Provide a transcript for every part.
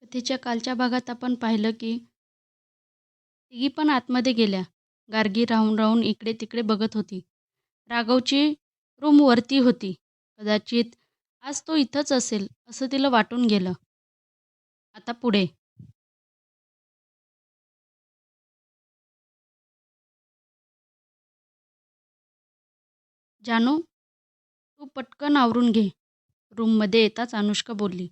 कथेच्या कालच्या भागात आपण पाहिलं की तिघी पण आतमध्ये गेल्या. गार्गी राहून राहून इकडे तिकडे बघत होती. राघवची रूम वरती होती. कदाचित आज तो इथंच असेल असं तिला वाटून गेलं. आता पुढे. जानू, तू पटकन आवरून घे. रूममध्ये येताच अनुष्का बोलली.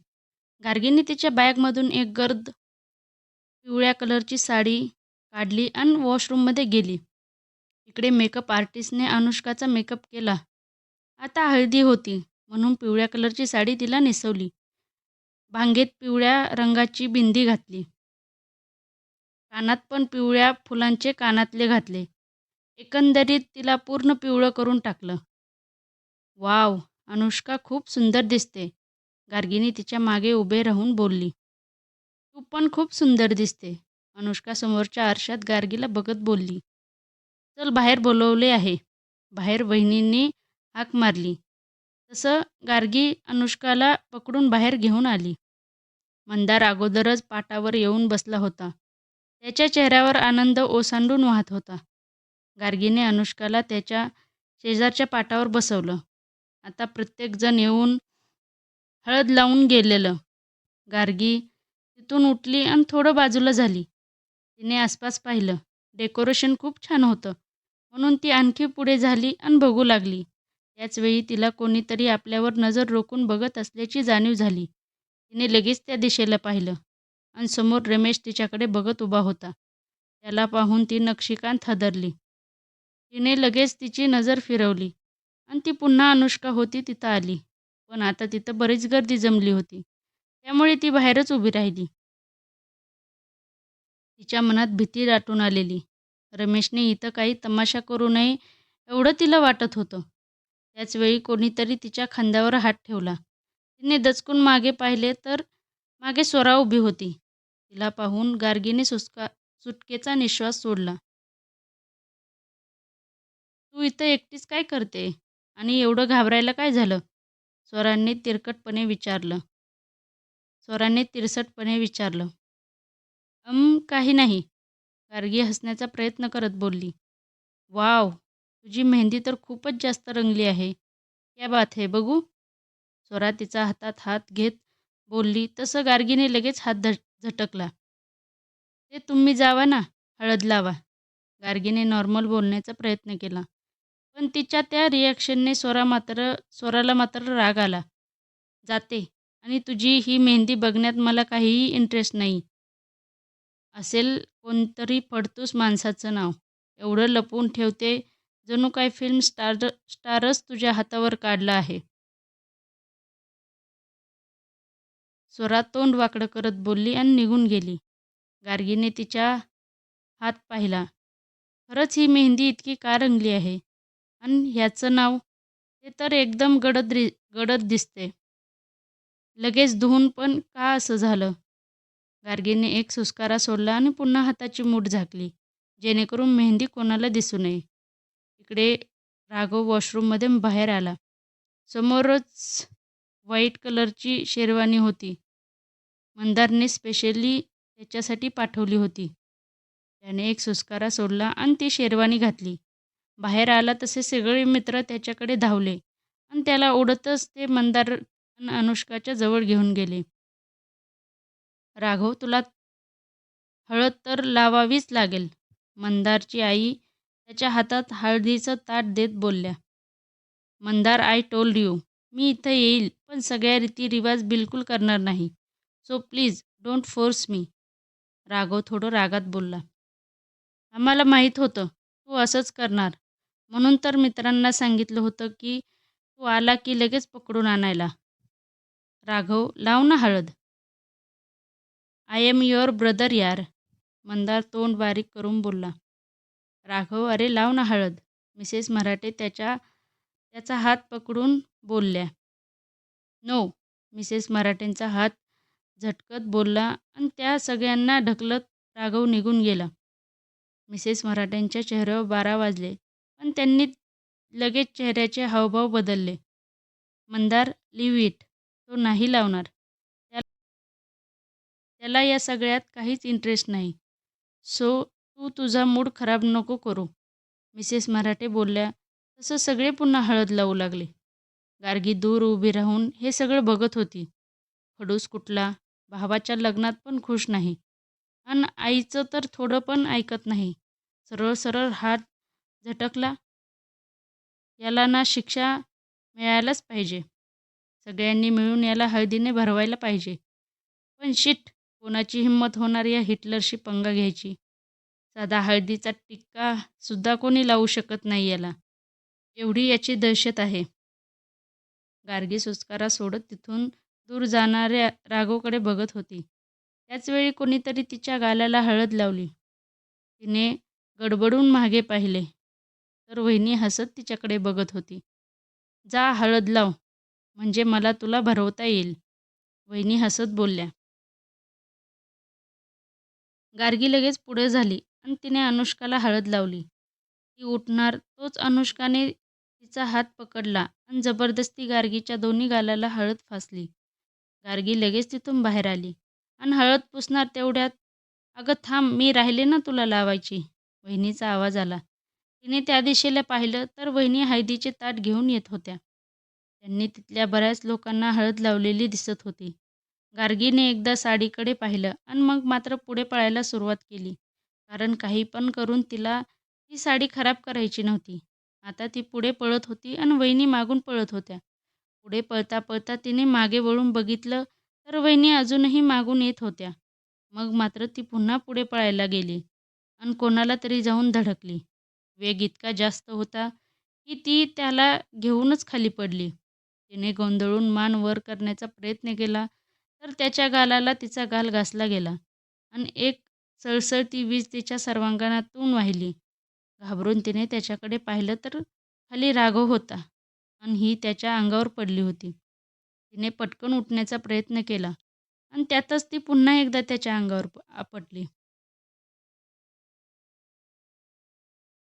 गार्गीने तिच्या बॅगमधून एक गर्द पिवळ्या कलरची साडी काढली आणि वॉशरूममध्ये गेली. इकडे मेकअप आर्टिस्टने अनुष्काचा मेकअप केला. आता हळदी होती म्हणून पिवळ्या कलरची साडी तिला नेसवली. भांगेत पिवळ्या रंगाची बिंदी घातली. कानात पण पिवळ्या फुलांचे कानातले घातले. एकंदरीत तिला पूर्ण पिवळं करून टाकलं. वाव, अनुष्का खूप सुंदर दिसते. गार्गीनी तिच्या मागे उभे राहून बोलली. तू पण खूप सुंदर दिसते. अनुष्का समोरच्या आरशात गार्गीला बघत बोलली. चल, बाहेर बोलवले आहे. बाहेर वहिनींनी हाक मारली. तसं गार्गी अनुष्काला पकडून बाहेर घेऊन आली. मंदार अगोदरच पाटावर येऊन बसला होता. त्याच्या चेहऱ्यावर आनंद ओसांडून वाहत होता. गार्गीने अनुष्काला त्याच्या शेजारच्या पाटावर बसवलं. आता प्रत्येकजण येऊन हळद लावून गेलेलं. गार्गी तिथून उठली आणि थोडं बाजूला झाली. तिने आसपास पाहिलं. डेकोरेशन खूप छान होतं. म्हणून ती आणखी पुढे झाली आणि बघू लागली. त्याचवेळी तिला कोणीतरी आपल्यावर नजर रोखून बघत असल्याची जाणीव झाली. तिने लगेच त्या दिशेला पाहिलं आणि समोर रमेश तिच्याकडे बघत उभा होता. त्याला पाहून ती नक्षीकांत हादरली. तिने लगेच तिची नजर फिरवली आणि ती पुन्हा अनुष्का होती तिथं आली. पण आता तिथं बरीच गर्दी जमली होती. त्यामुळे ती बाहेरच उभी राहिली. तिच्या मनात भीती दाटून आलेली. रमेशने इथं काही तमाशा करू नये एवढं तिला वाटत होतं. त्याचवेळी कोणीतरी तिच्या खांद्यावर हात ठेवला. तिने दचकून मागे पाहिले तर मागे स्वरा उभी होती. तिला पाहून गार्गीने सुटकेचा निश्वास सोडला. तू इथं एकटीच काय करते? आणि एवढं घाबरायला काय झालं? स्वराने तिरसटपणे विचारलं. काही नाही. गार्गी हसण्याचा प्रयत्न करत बोलली. वाव, तुझी मेहंदी तर खूपच जास्त रंगली आहे. क्या बात है, बघू. स्वरा तिचा हातात हात घेत बोलली तसं गार्गीने लगेच हात झटकला. ते तुम्ही जावा ना, हळद लावा. गार्गीने नॉर्मल बोलण्याचा प्रयत्न केला. पण तिच्या त्या रिॲक्शनने स्वराला मात्र राग आला. जाते, आणि तुझी ही मेहंदी बघण्यात मला काहीही इंटरेस्ट नाही. असेल कोणतरी फडतूस माणसाचं नाव. एवढं लपवून ठेवते जणू काय फिल्म स्टारच तुझ्या हातावर काढला आहे. स्वरा तोंड वाकडं करत बोलली आणि निघून गेली. गार्गीने तिच्या हात पाहिला. खरंच ही मेहंदी इतकी का रंगली आहे? आणि ह्याचं नाव? ते तर एकदम गडद दिसते. लगेच धुवून पण का असं झालं? गार्गीने एक सुस्कारा सोडला आणि पुन्हा हाताची मूठ झाकली, जेणेकरून मेहंदी कोणाला दिसू नये. इकडे राघव वॉशरूममध्ये बाहेर आला. समोरच व्हाईट कलरची शेरवानी होती. मंदारने स्पेशली त्याच्यासाठी पाठवली होती. त्याने एक सुस्कारा सोडला आणि ती शेरवानी घातली. बाहेर आला तसे सगळे मित्र त्याच्याकडे धावले आणि त्याला ओढतच ते मंदार आणि अनुष्काच्या जवळ घेऊन गेले. राघव, तुला हळद तर लावावीच लागेल. मंदारची आई त्याच्या हातात हळदीचं ताट देत बोलल्या. मंदार, आय टोल्ड यू, मी इथं येईल पण सगळ्या रीतिरिवाज बिलकुल करणार नाही. So please don't force me. Raghav थोडं रागात बोलला. आम्हाला माहीत होतं तू असंच करणार, म्हणून तर मित्रांना सांगितलं होतं की तू आला की लगेच पकडून आणायला. राघव, लाव ना हळद. आय एम युअर ब्रदर यार. मंदार तोंड बारीक करून बोलला. राघव, अरे लाव ना हळद. मिसेस मराठे त्याचा हात पकडून बोलल्या. नो. मिसेस मराठेंचा हात झटकत बोलला आणि त्या सगळ्यांना ढकलत राघव निघून गेला. मिसेस मराठेंच्या चेहऱ्यावर 12 वाजले, पण त्यांनी लगेच चेहऱ्याचे हावभाव बदलले. Mandar, leave it. तो नाही लावणार. त्याला या सगळ्यात काहीच इंटरेस्ट नाही. सो तू तुझा मूड खराब नको करू. मिसेस मराठे बोलल्या. तसं सगळे पुन्हा हळद लावू लागले. गार्गी दूर उभी राहून हे सगळं बघत होती. खडूस कुठला, भावाच्या लग्नात पण खुश नाही आणि आईचं तर थोडं पण ऐकत नाही. सरळ सरळ हात झटकला. याला ना शिक्षा मिळायलाच पाहिजे. सगळ्यांनी मिळून याला हळदीने भरवायला पाहिजे. पण शिट, कोणाची हिंमत होणार या हिटलरशी पंगा घ्यायची. साधा हळदीचा टिक्का सुद्धा कोणी लावू शकत नाही याला. एवढी याची दहशत आहे. गार्गी सुस्कारा सोडत तिथून दूर जाणाऱ्या राघवकडे बघत होती. त्याचवेळी कोणीतरी तिच्या गालाला हळद लावली. तिने गडबडून मागे पाहिले तर वहिनी हसत तिच्याकडे बघत होती. जा हळद लाव, म्हणजे मला तुला भरवता येईल, वहिनी हसत बोलल्या. गार्गी लगेच पुढे झाली आणि तिने अनुष्काला हळद लावली. ती उठणार तोच अनुष्काने तिचा हात पकडला आणि जबरदस्ती गार्गीच्या दोन्ही गालाला हळद फासली. गार्गी लगेच तिथून बाहेर आली आणि हळद पुसणार तेवढ्यात, अगं थांब, मी राहिले ना तुला लावायची, वहिनीचा आवाज आला. तिने त्या दिशेला पाहिलं तर वहिनी हळदीचे ताट घेऊन येत होत्या. त्यांनी तिथल्या बऱ्याच लोकांना हळद लावलेली दिसत होती. गार्गीने एकदा साडीकडे पाहिलं आणि मग मात्र पुढे पळायला सुरुवात केली. कारण काही पण करून तिला ती साडी खराब करायची नव्हती. आता ती पुढे पळत होती आणि वहिनी मागून पळत होत्या. पुढे पळता पळता तिने मागे वळून बघितलं तर वहिनी अजूनही मागून येत होत्या. मग मात्र ती पुन्हा पुढे पळायला गेली आणि कोणाला तरी जाऊन धडकली. वेग इतका जास्त होता की ती त्याला घेऊनच खाली पडली. तिने गोंधळून मान वर करण्याचा प्रयत्न केला तर त्याच्या गालाला तिचा गाल घासला गेला आणि एक सळसळती वीज तिच्या सर्वांगातून वाहिली. घाबरून तिने त्याच्याकडे पाहिलं तर खाली राघव होता आणि ही त्याच्या अंगावर पडली होती. तिने पटकन उठण्याचा प्रयत्न केला आणि त्यातच ती पुन्हा एकदा त्याच्या अंगावर आपटली.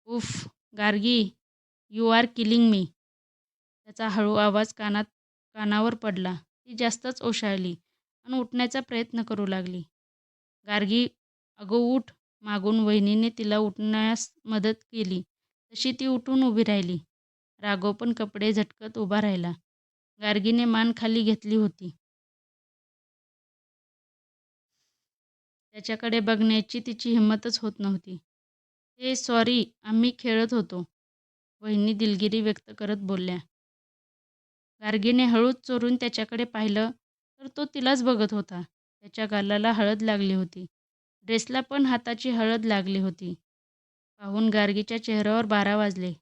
उफ, Gargi, you are killing me. त्याचा हळू आवाज कानावर पडला. ती जास्तच ओशाळली आणि उठण्याचा प्रयत्न करू लागली. गार्गी, अगो उठ, मागून वहिनीने तिला उठण्यास मदत केली. तशी ती उठून उभी राहिली. राघव पण कपडे झटकत उभा राहिला. गार्गीने मान खाली घेतली होती. त्याच्याकडे बघण्याची तिची हिंमतच होत नव्हती. हे सॉरी, आम्ही खेळत होतो, वहिनी दिलगिरी व्यक्त करत बोलल्या. गार्गीने हळूच चोरून त्याच्याकडे पाहिलं तर तो तिलाच बघत होता. त्याच्या गालाला हळद लागली होती. ड्रेसला पण हाताची हळद लागली होती. पाहून गार्गीच्या चेहऱ्यावर 12 वाजले.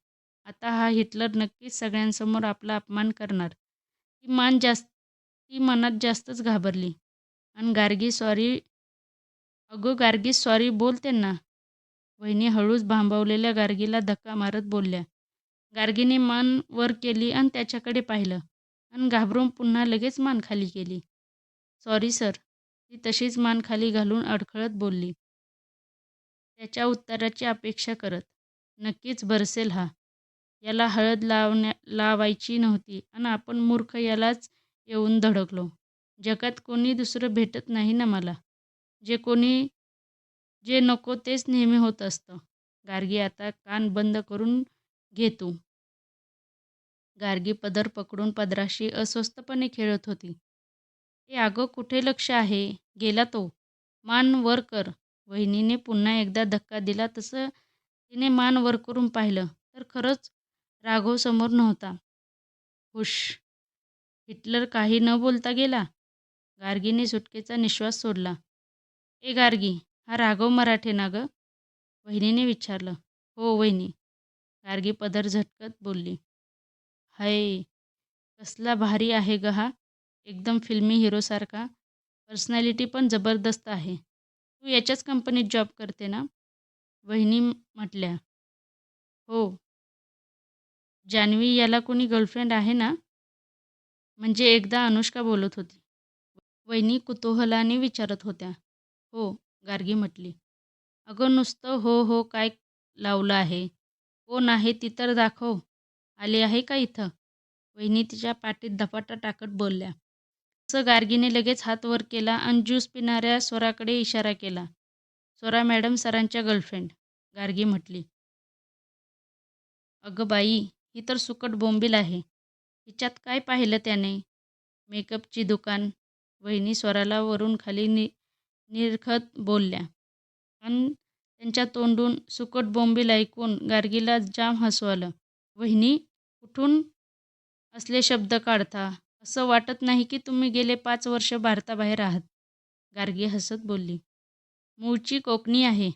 आता हा हिटलर नक्कीच सगळ्यांसमोर आपला अपमान करणार. ती मनात जास्तच घाबरली आणि गार्गी सॉरी, अगं गार्गी सॉरी बोल त्यांना, वहिनी हळूच भांबवलेल्या गार्गीला धक्का मारत बोलल्या. गार्गीने मान वर केली आणि त्याच्याकडे पाहिलं आणि घाबरून पुन्हा लगेच मान खाली केली. सॉरी सर, ती तशीच मान खाली घालून अडखळत बोलली. त्याच्या उत्तराची अपेक्षा करत. नक्कीच बरसेल हा. याला हळद लावायची नव्हती आणि आपण मूर्ख यालाच येऊन धडकलो. जगात कोणी दुसरं भेटत नाही ना मला. जे नको तेच नेहमी होत असतं. गार्गी, आता कान बंद करून घे तू. गार्गी पदर पकडून पदराशी अस्वस्थपणे खेळत होती. ए अगं, कुठे लक्ष आहे? गेला तो. मान वर कर. वहिनीने पुन्हा एकदा धक्का दिला. तसं तिने मान वर करून पाहिलं तर खरंच राघव समोर नव्हता. हुश, हिटलर काही न बोलता गेला. गार्गीने सुटकेचा निश्वास सोडला. ए गार्गी, हा राघव मराठे ना गं? वहिनीने विचारलं. हो वहिनी, गार्गी पदर झटकत बोलली. हाय, कसला भारी आहे ग हा, एकदम फिल्मी हिरोसारखा. पर्सनॅलिटी पण जबरदस्त आहे. तू याच्याच कंपनीत जॉब करते ना? वहिनी म्हटल्या. हो. जान्हवी याला कोणी गर्लफ्रेंड आहे ना? म्हणजे एकदा अनुष्का बोलत होती. वहिनी कुतूहलाने विचारत होत्या. हो, गार्गी म्हटली. अगं नुसतं हो हो काय लावलं आहे? कोण आहे ती तर दाखव. आली आहे का इथं? वहिनी तिच्या पाठीत धपाटा टाकत बोलल्या. तसं गार्गीने लगेच हात वर केला आणि ज्यूस पिणाऱ्या स्वराकडे इशारा केला. स्वरा मॅडम सरांच्या गर्लफ्रेंड, गार्गी म्हटली. अगं बाई, ही तर सुकट बोंबील आहे. हिच्यात काय पाहिलं त्याने? मेकअपची दुकान. वहिनी स्वराला वरून खाली निरखत बोलल्या. आणि त्यांच्या तोंडून सुकट बोंबील ऐकून गार्गीला जाम हसू आलं. वहिनी, कुठून असले शब्द काढता? असं वाटत नाही की तुम्ही गेले 5 वर्ष भारताबाहेर आहात. गार्गी हसत बोलली. मूळची कोकणी आहे.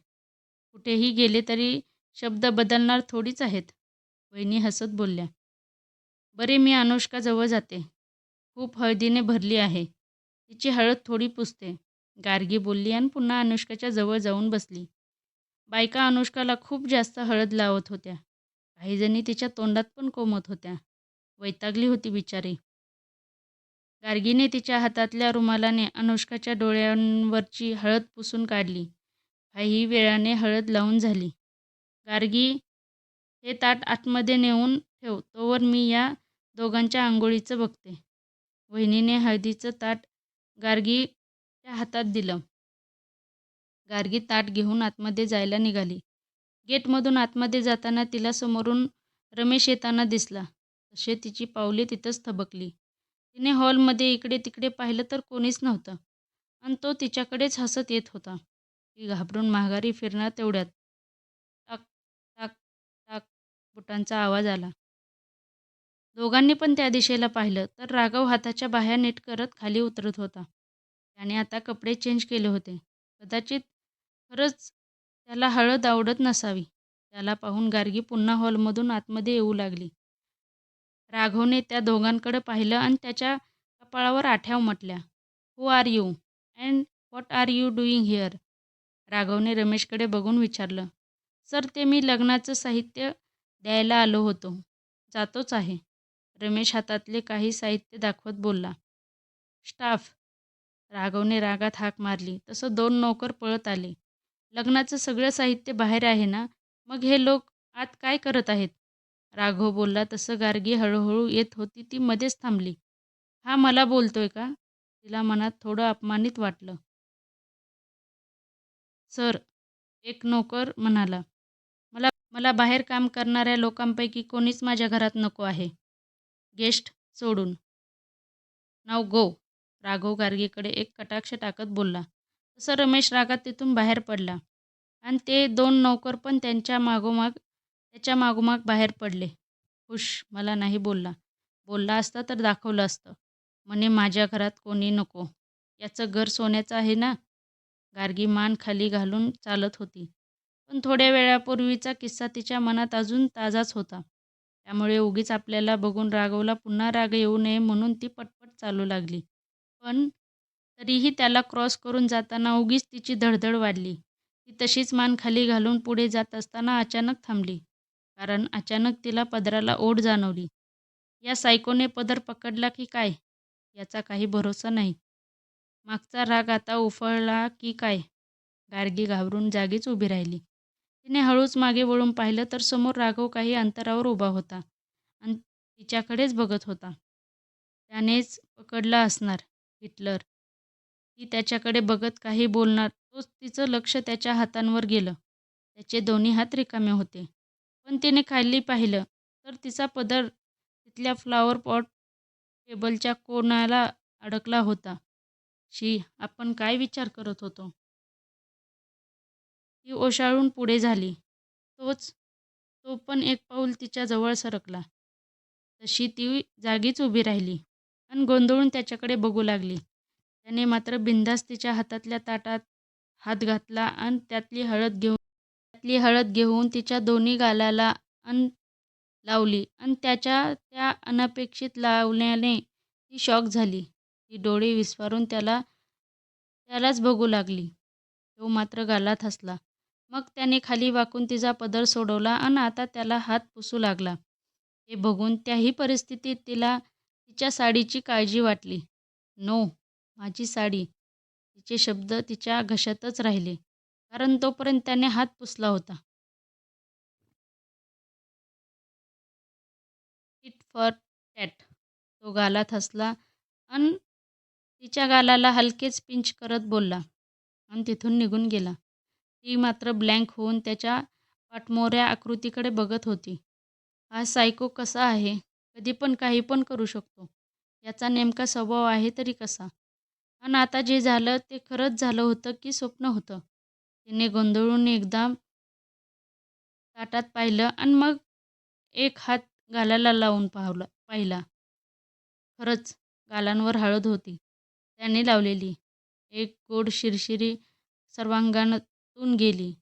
कुठेही गेले तरी शब्द बदलणार थोडीच आहेत. वहिनी हसत बोलल्या. बरे, मी अनुष्काजवळ जाते. खूप हळदीने भरली आहे. तिची हळद थोडी पुसते. गार्गी बोलली आणि पुन्हा अनुष्काच्या जवळ जाऊन बसली. बायका अनुष्काला खूप जास्त हळद लावत होत्या. काहीजणी तिच्या तोंडात पण कोंबत होत्या. वैतागली होती बिचारी. गार्गीने तिच्या हातातल्या रुमालाने अनुष्काच्या डोळ्यांवरची हळद पुसून काढली. काही वेळाने हळद लावून झाली. गार्गी, हे ताट आतमध्ये नेऊन ठेव, तोवर मी या दोघांच्या अंघोळीचं बघते. वहिनीने हळदीचं ताट गार्गीच्या हातात दिलं. गार्गी ताट घेऊन आतमध्ये जायला निघाली. गेटमधून आतमध्ये जाताना तिला समोरून रमेश येताना दिसला. तसे तिची पावले तिथंच थबकली. तिने हॉलमध्ये इकडे तिकडे पाहिलं तर कोणीच नव्हतं आणि तो तिच्याकडेच हसत येत होता. ती घाबरून माघारी फिरणार तेवढ्यात टाक टाक टाक बुटांचा आवाज आला. दोघांनी पण त्या दिशेला पाहिलं तर राघव हाताच्या बाह्या नीट करत खाली उतरत होता. त्याने आता कपडे चेंज केले होते. कदाचित खरंच त्याला हळद आवडत नसावी. त्याला पाहून गार्गी पुन्हा हॉलमधून आतमध्ये येऊ लागली. राघवने त्या दोघांकडे पाहिलं आणि त्याच्या कपाळावर आठ्या उमटल्या. Who are you? And what are you doing here? राघवने रमेशकडे बघून विचारलं. सर, ते मी लग्नाचं साहित्य द्यायला आलो होतो. जातोच आहे. रमेश हातातले काही साहित्य दाखवत बोलला. स्टाफ. राघवने रागात हाक मारली तसं 2 नोकर पळत आले. लग्नाचं सगळं साहित्य बाहेर आहे ना, मग हे लोक आत काय करत आहेत? राघव बोलला तसं गार्गी हळूहळू येत होती ती मध्येच थांबली. हा मला बोलतोय का? तिला मनात थोडं अपमानित वाटलं. सर, एक नोकर म्हणाला. मला मला बाहेर काम करणाऱ्या लोकांपैकी कोणीच माझ्या घरात नको आहे. गेस्ट सोडून. नाव गो. राघव गार्गीकडे एक कटाक्ष टाकत बोलला. तसं रमेश रागात तिथून बाहेर पडला आणि ते 2 नोकर पण त्याच्या मागोमाग बाहेर पडले. हुश, मला नाही बोलला. बोलला असता तर दाखवलं असतं. म्हणे माझ्या घरात कोणी नको. याचं घर सोन्याचं आहे ना? गार्गी मान खाली घालून चालत होती. पण थोड्या वेळापूर्वीचा किस्सा तिच्या मनात अजून ताजाच होता. त्यामुळे उगीच आपल्याला बघून राघवला पुन्हा राग येऊ नये म्हणून ती पटपट चालू लागली. पण तरीही त्याला क्रॉस करून जाताना उगीच तिची धडधड वाढली. ती तशीच मान खाली घालून पुढे जात असताना अचानक थांबली. कारण अचानक तिला पदराला ओढ जाणवली. या सायकोने पदर पकडला की काय? याचा काही भरोसा नाही. मागचा राग आता उफाळला की काय? गार्गी घाबरून जागीच उभी राहिली. तिने हळूच मागे वळून पाहिलं तर समोर राघव काही अंतरावर उभा होता आणि तिच्याकडेच बघत होता. त्यानेच पकडला असणार, हिटलर. ती त्याच्याकडे बघत काही बोलणार तोच तिचं लक्ष त्याच्या हातांवर गेलं. त्याचे दोन्ही हात रिकामे होते. पण तिने खाली पाहिलं तर तिचा पदर तिथल्या फ्लॉवर पॉट टेबलच्या कोनाला अडकला होता. शी, आपण काय विचार करत होतो? ती ओशाळून पुढे झाली. तो पण एक पाऊल तिच्याजवळ सरकला. तशी ती जागीच उभी राहिली आणि गोंधळून त्याच्याकडे बघू लागली. त्याने मात्र बिनधास्त तिच्या हातातल्या ताटात हात घातला आणि त्यातली हळद घेऊन तिच्या दोन्ही गालाला लावली आणि त्याच्या त्या अनपेक्षित लावण्याने ती शॉक झाली. ती डोळे विस्फारून त्यालाच बघू लागली. तो मात्र गालात हसला. मग त्याने खाली वाकून तिचा पदर सोडवला आणि आता त्याला हात पुसू लागला. हे बघून त्याही परिस्थितीत तिला तिच्या साडीची काळजी वाटली. नो, माझी साडी. तिचे शब्द तिच्या घशातच राहिले. कारण तोपर्यंत त्याने हात पुसला होता. Tit for tat. तो गालात हसला आणि तिच्या गालाला हलकेच पिंच करत बोलला आणि तिथून निघून गेला. ती मात्र ब्लँक होऊन त्याच्या पाठमोऱ्या आकृतीकडे बघत होती. हा सायको कसा आहे? कधी पण काही पण करू शकतो. याचा नेमका स्वभाव आहे तरी कसा? आणि आता जे झालं ते खरंच झालं होतं की स्वप्न होतं? तिने गोंधळून एकदा ताटात पाहिलं आणि मग एक हात गालाला लावून पाहिला. खरंच गालांवर हळद होती. त्याने लावलेली. एक गोड शिरशिरी सर्वांगातून गेली.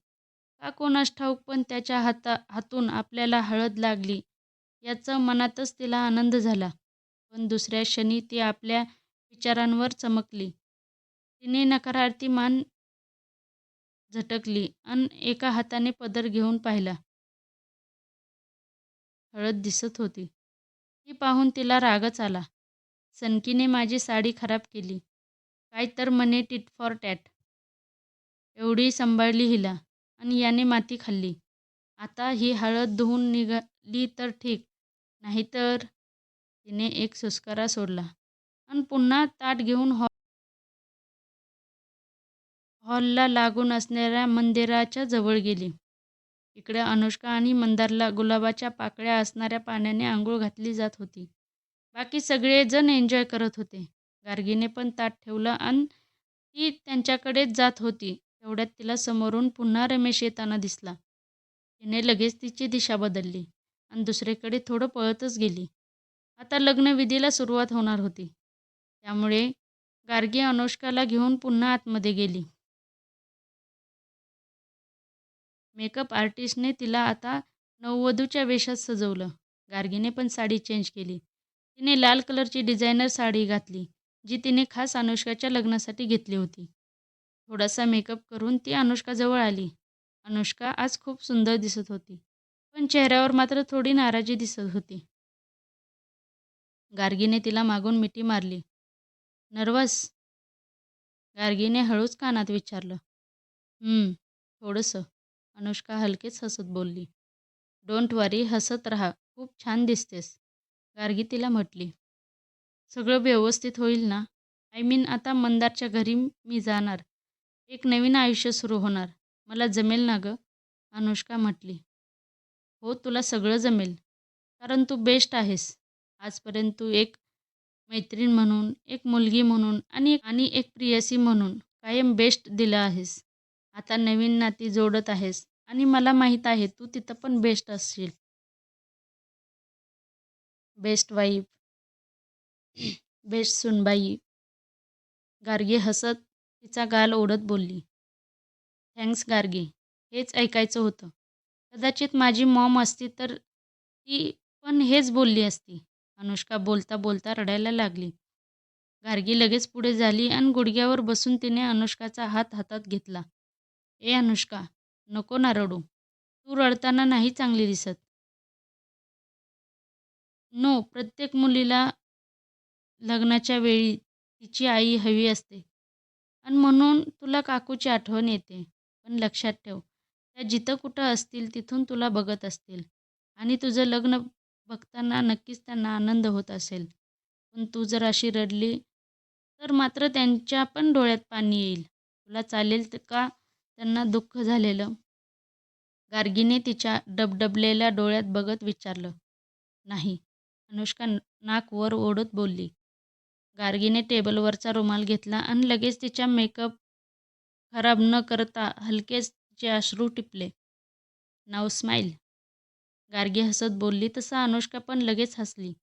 का कोणास ठाऊक पण त्याच्या हातून आपल्याला हळद लागली याचा मनातच तिला आनंद झाला. पण दुसऱ्या क्षणी ती आपल्या विचारांवर चमकली. तिने नकारार्थी मान झटकली आणि एका हाताने पदर घेऊन पाहिला. हळद दिसत होती. ती पाहून तिला रागच आला. सनकीने माझी साडी खराब केली. काय तर म्हणे टिट फॉर टॅट. एवढी सांभाळली हिला आणि याने माती खाल्ली. आता ही हळद धुवून निघाली तर ठीक, नाहीतर तिने एक सुस्कारा सोडला आणि पुन्हा ताट घेऊन हॉलला लागून असणाऱ्या मंदिराच्या जवळ गेली. इकडे अनुष्का आणि मंदारला गुलाबाच्या पाकळ्या असणाऱ्या पाण्याने आंघोळ घातली जात होती. बाकी सगळेजण एन्जॉय करत होते. गार्गीने पण ताट ठेवलं आणि ती त्यांच्याकडेच जात होती. तेवढ्यात तिला समोरून पुन्हा रमेश येताना दिसला. तिने लगेच तिची दिशा बदलली आणि दुसरीकडे थोडं पळतच गेली. आता लग्नविधीला सुरुवात होणार होती. त्यामुळे गार्गी अनुष्काला घेऊन पुन्हा आतमध्ये गेली. मेकअप आर्टिस्टने तिला आता नववधूच्या वेशात सजवलं. गार्गीने पण साडी चेंज केली. तिने लाल कलरची डिझायनर साडी घातली, जी तिने खास अनुष्काच्या लग्नासाठी घेतली होती. थोडासा मेकअप करून ती अनुष्काजवळ आली. अनुष्का आज खूप सुंदर दिसत होती, पण चेहऱ्यावर मात्र थोडी नाराजी दिसत होती. गार्गीने तिला मागून मिठी मारली. नर्वस? गार्गीने हळूच कानात विचारलं. थोडंसं. अनुष्का हलकेच हसत बोलली. डोंट वरी, हसत राहा. खूप छान दिसतेस, गार्गी तिला म्हटली. सगळं व्यवस्थित होईल ना? आय मीन आता मंदारच्या घरी मी जाणार. एक नवीन आयुष्य सुरू होणार. मला जमेल ना गं? अनुष्का म्हटली. हो, तुला सगळं जमेल. कारण तू बेस्ट आहेस. आजपर्यंत तू एक मैत्रीण म्हणून, एक मुलगी म्हणून आणि एक प्रेयसी म्हणून कायम बेस्ट दिलं आहेस. आता नवीन नाती जोडत आहेस आणि मला माहीत आहे तू तिथं पण बेस्ट असशील. बेस्ट वाईफ, बेस्ट सुनबाई. गार्गी हसत तिचा गाल ओढत बोलली. थँक्स गार्गी. हेच ऐकायचं होतं. कदाचित माझी मॉम असती तर ती पण हेच बोलली असती. अनुष्का बोलता बोलता रडायला लागली. गार्गी लगेच पुढे झाली आणि गुडघ्यावर बसून तिने अनुष्काचा हात हातात घेतला. ए अनुष्का, नको ना रडू. तू रडताना नाही चांगली दिसत. नो, प्रत्येक मुलीला लग्नाच्या वेळी तिची आई हवी असते आणि म्हणून तुला काकूची आठवण येते. पण लक्षात ठेव, त्या जिथं कुठं असतील तिथून तुला बघत असतील आणि तुझं लग्न बघताना नक्कीच त्यांना आनंद होत असेल. पण तू जर अशी रडली तर मात्र त्यांच्या पण डोळ्यात पाणी येईल. तुला चालेल का त्यांना दुःख झालेलं? गार्गीने तिच्या डबडबलेल्या डोळ्यात बघत विचारलं. नाही, अनुष्का नाक वर ओढत बोलली. गार्गीने टेबलवरचा रुमाल घेतला आणि लगेच तिच्या मेकअप खराब न करता हलकेच तिचे अश्रू टिपले. नाव स्माईल. गार्गी हसत बोलली तसं अनुष्का पण लगेच हसली.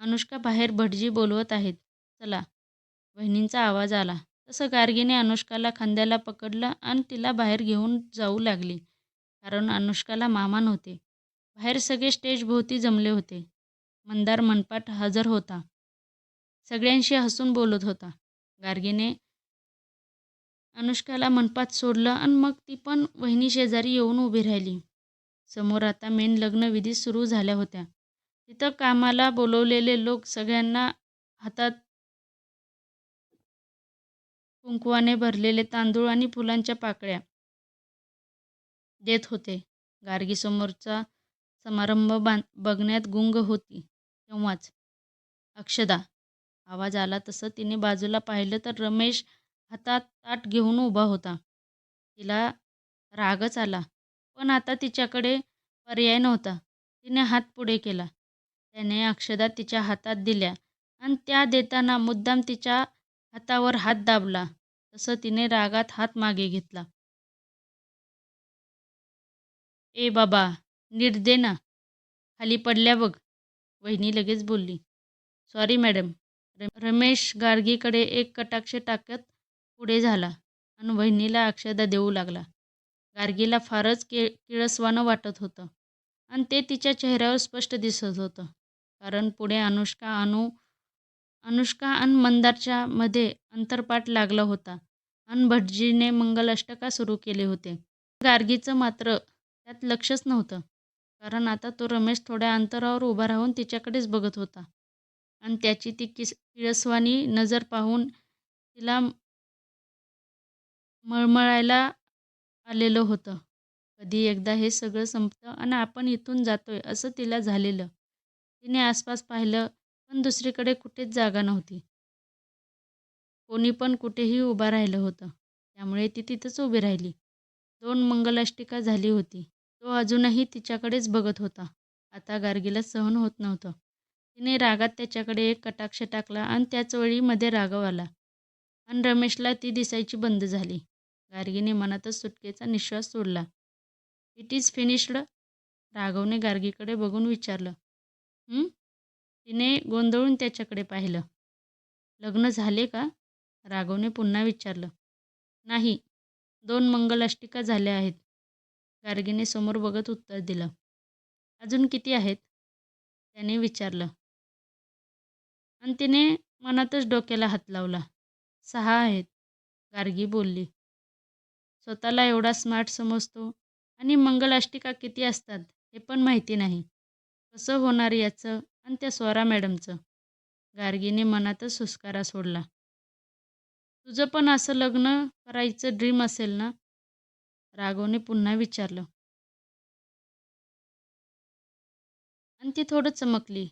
अनुष्का, बाहेर भटजी बोलवत आहेत. चला. वहिनींचा आवाज आला. तसं गार्गीने अनुष्काला खांद्याला पकडलं आणि तिला बाहेर घेऊन जाऊ लागली. कारण अनुष्काला मामा नव्हते. बाहेर सगळे स्टेजभोवती जमले होते. मंदार मनपाट हजर होता. सगळ्यांशी हसून बोलत होता. गार्गीने अनुष्काला मनपात सोडलं आणि मग ती पण वहिनी शेजारी येऊन उभी राहिली. समोर आता मेन लग्नविधी सुरू झाल्या होत्या. तिथं कामाला बोलवलेले लोक सगळ्यांना हातात कुंकवाने भरलेले तांदूळ आणि फुलांच्या पाकळ्या देत होते. गार्गी समोरचा समारंभ बघण्यात गुंग होती. तेव्हाच अक्षदा आवाज आला तसं तिने बाजूला पाहिलं तर रमेश हातात ताट घेऊन उभा होता. तिला रागच आला. पण आता तिच्याकडे पर्याय नव्हता. तिने हात पुढे केला. त्याने अक्षदा तिच्या हातात दिल्या आणि त्या देताना मुद्दाम तिच्या हातावर हात दाबला. तसं तिने रागात हात मागे घेतला. "ए बाबा, नीट दे ना. खाली पडल्या बघ." वहिनी लगेच बोलली. "Sorry madam." रमेश गार्गीकडे एक कटाक्ष टाकत पुढे झाला आणि वहिनीला अक्षदा देऊ लागला. गार्गीला फारच किळसवाणं वाटत होतं आणि ते तिच्या चेहऱ्यावर स्पष्ट दिसत होतं. कारण पुढे अनुष्का आणि मंदारच्या मध्ये अंतरपाठ लागला होता आणि भटजीने मंगलाष्टका सुरू केले होते. गार्गीचं मात्र त्यात लक्षच नव्हतं. कारण आता तो रमेश थोड्या अंतरावर उभा राहून तिच्याकडेच बघत होता आणि त्याची ती किळसवाणी नजर पाहून तिला मळमळायला आलेलं होतं. कधी एकदा हे सगळं संपतं आणि आपण इथून जातोय असं तिला झालेलं. तिने आसपास पाहिलं पण दुसरीकडे कुठेच जागा नव्हती. कोणी पण कुठेही उभं राहिलं होतं. त्यामुळे ती तिथंच उभी राहिली. 2 मंगलाष्टिका झाली होती. तो अजूनही तिच्याकडेच बघत होता. आता गार्गीला सहन होत नव्हतं. तिने रागात त्याच्याकडे एक कटाक्ष टाकला आणि त्याच वेळी मध्ये राघव आला आणि रमेशला ती दिसायची बंद झाली. गार्गीने मनातच सुटकेचा निश्वास सोडला. "It is finished?" राघवने गार्गीकडे बघून विचारलं. "हं?" तिने गोंधळून त्याच्याकडे पाहिलं. "लग्न झाले का?" राघवने पुन्हा विचारलं. "नाही, 2 मंगलाष्टिका झाल्या आहेत." गार्गीने समोर बघत उत्तर दिलं. "अजून किती आहेत?" त्याने विचारलं आणि तिने मनातच डोक्याला हात लावला. 6 आहेत, गार्गी बोलली. स्वतःला एवढा स्मार्ट समजतो आणि मंगलाष्टिका किती असतात हे पण माहिती नाही. कसं होणार याचं आणि त्या स्वरा मॅडमचं? गार्गीने मनातच सुस्कारा सोडला. तुझं पण असं लग्न करायचं ड्रीम असेल ना? राघवने पुन्हा विचारलं आणि ती थोडं चमकली.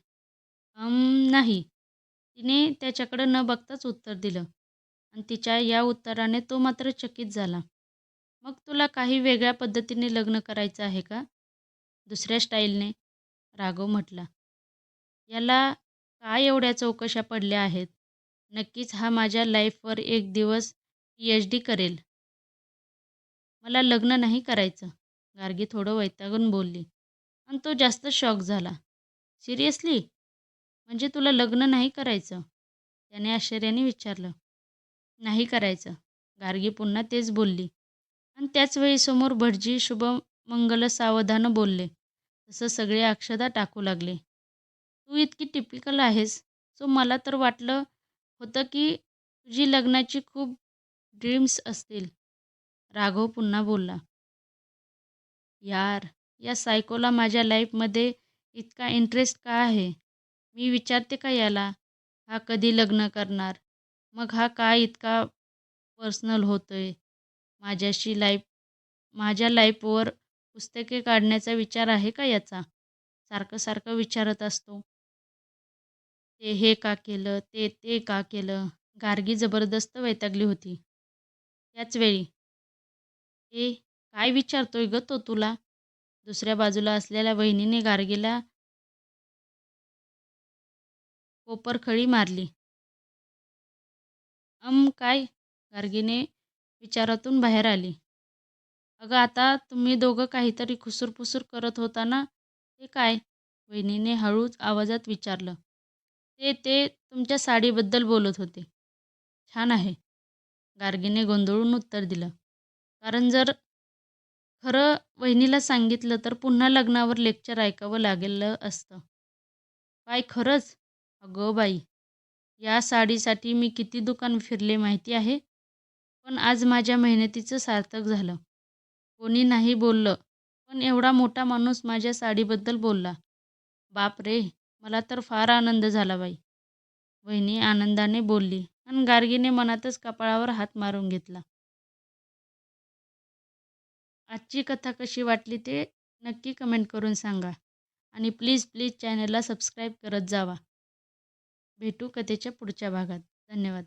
नाही. तिने त्याच्याकडं न बघताच उत्तर दिलं आणि तिच्या या उत्तराने तो मात्र चकित झाला. मग तुला काही वेगळ्या पद्धतीने लग्न करायचं आहे का? दुसऱ्या स्टाईलने? राघव म्हटला. याला काय एवढ्या चौकशा पडल्या आहेत? नक्कीच हा माझ्या लाईफवर एक दिवस PhD करेल. मला लग्न नाही करायचं. गार्गी थोडं वैतागून बोलली आणि तो जास्त शॉक झाला. सिरियसली? म्हणजे तुला लग्न नाही करायचं? त्याने आश्चर्याने विचारलं. नाही करायचं. गार्गी पुन्हा तेच बोलली आणि त्याच वेळी समोर भटजी शुभमंगल सावधानं बोलले. तसं सगळे अक्षदा टाकू लागले. तू इतकी टिपिकल आहेस. सो मला तर वाटलं होतं की तुझी लग्नाची खूप ड्रीम्स असतील. राघव पुन्हा बोलला. यार, या सायकोला माझ्या लाईफमध्ये इतका इंटरेस्ट का आहे? मी विचारते का याला, हा कधी लग्न करणार? मग हा काय इतका पर्सनल होतोय? माझ्याशी लाईफ माझ्या लाईफवर पुस्तके काढण्याचा विचार आहे का याचा? सारखं सारखं विचारत असतो. ते हे का केलं? ते का केलं? गार्गी जबरदस्त वैतागली होती. त्याचवेळी, "ए, काय विचारतोय गं तो तुला?" दुसऱ्या बाजूला असलेल्या वहिनीने गार्गीला कोपरखळी मारली. काय?" गार्गीने विचारातून बाहेर आली. "अगं आता तुम्ही दोघं काहीतरी खुसूरपुसूर करत होता ना, ते काय?" वहिनीने हळूच आवाजात विचारलं. ते तुमच्या साडीबद्दल बोलत होते." "छान आहे." गार्गीने गोंधळून उत्तर दिलं. कारण जर खरं वहिनीला सांगितलं तर पुन्हा लग्नावर लेक्चर ऐकावं लागलं असतं. "काय खरंच? अगं बाई, या साडीसाठी मी किती दुकान फिरले माहिती आहे? पण आज माझ्या मेहनतीचं सार्थक झालं. कोणी नाही बोललं, पण एवढा मोठा माणूस माझ्या साडीबद्दल बोलला. बाप रे! मला तर फार आनंद झाला बाई." वहिनी आनंदाने बोलली आणि गार्गीने मनातच कपाळावर हात मारून घेतला. आजची कथा कशी वाटली ते नक्की कमेंट करून सांगा आणि प्लीज चॅनलला सबस्क्राईब करत जावा. भेटू कथेच्या पुढच्या भागात. धन्यवाद.